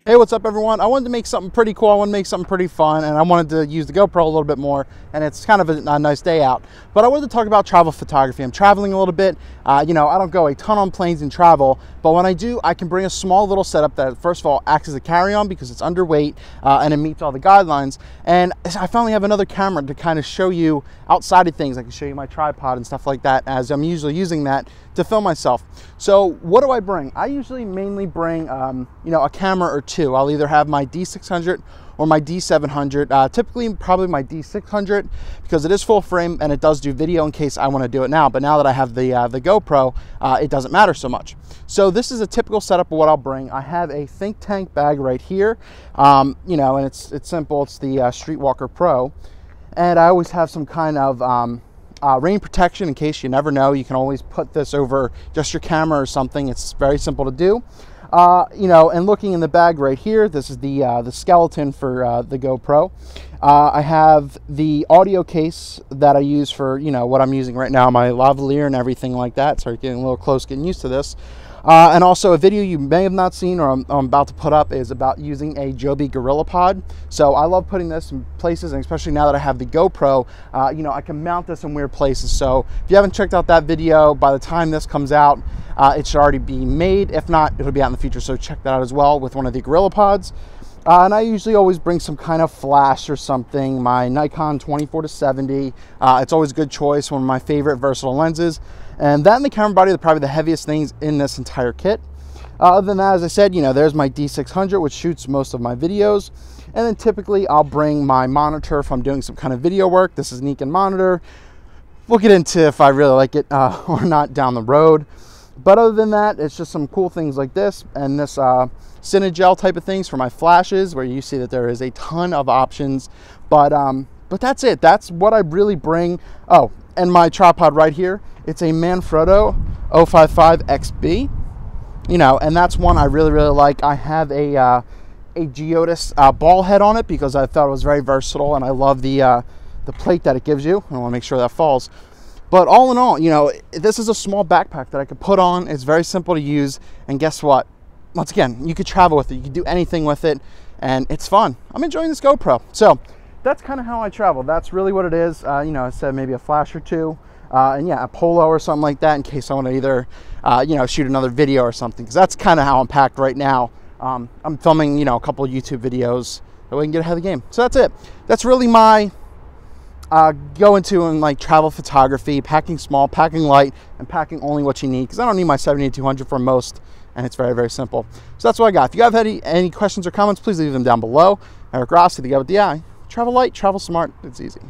Hey, what's up everyone? I wanted to make something pretty cool. I wanted to make something pretty fun, and I wanted to use the GoPro a little bit more, and it's kind of a nice day out. But I wanted to talk about travel photography. I'm traveling a little bit. You know, I don't go a ton on planes and travel, but when I do, I can bring a small little setup that, first of all, acts as a carry-on because it's underweight and it meets all the guidelines. And I finally have another camera to kind of show you outside of things. I can show you my tripod and stuff like that, as I'm usually using that to film myself. So what do I bring? I usually mainly bring, you know, a camera or two. I'll either have my D600 or my D700, typically probably my D600 because it is full frame and it does do video in case I want to do it now. But now that I have the GoPro, it doesn't matter so much. So this is a typical setup of what I'll bring. I have a think tank bag right here, you know, and it's simple. It's the Streetwalker Pro, and I always have some kind of rain protection in case you never know. You can always put this over just your camera or something. It's very simple to do. You know, and looking in the bag right here, this is the skeleton for the GoPro. I have the audio case that I use for, you know, what I'm using right now, my lavalier and everything like that. Sorry, getting a little close, getting used to this. And also a video you may have not seen or I'm about to put up is about using a Joby GorillaPod. So I love putting this in places, and especially now that I have the GoPro, you know, I can mount this in weird places. So if you haven't checked out that video, by the time this comes out, it should already be made. If not, it'll be out in the future. So check that out as well with one of the GorillaPods. And I usually always bring some kind of flash or something. My Nikon 24-70. It's always a good choice, one of my favorite versatile lenses. And that and the camera body are probably the heaviest things in this entire kit. Other than that, as I said, you know, there's my D600, which shoots most of my videos. And then typically I'll bring my monitor if I'm doing some kind of video work. This is a Nikon monitor. We'll get into if I really like it or not down the road. But other than that, it's just some cool things like this and this Cinegel type of things for my flashes, where you see that there is a ton of options. But that's it. That's what I really bring. Oh, and my tripod right here. It's a Manfrotto 055 XB. You know, and that's one I really like. I have a Geodis ball head on it because I thought it was very versatile, and I love the plate that it gives you. I want to make sure that falls. But all in all, you know, this is a small backpack that I could put on. It's very simple to use, and guess what? Once again, you could travel with it. You could do anything with it, and it's fun. I'm enjoying this GoPro. So that's kind of how I travel. That's really what it is. You know, I said maybe a flash or two, and yeah, a polo or something like that in case I want to either, you know, shoot another video or something, because that's kind of how I'm packed right now. I'm filming, you know, a couple of YouTube videos that we can get ahead of the game. So that's it. That's really my go into and like travel photography, packing small, packing light, and packing only what you need, because I don't need my 70-200 for most, and it's very simple. So that's what I got. If you have any questions or comments, please leave them down below. Eric Rossi, the guy with the eye. Travel light, travel smart, it's easy.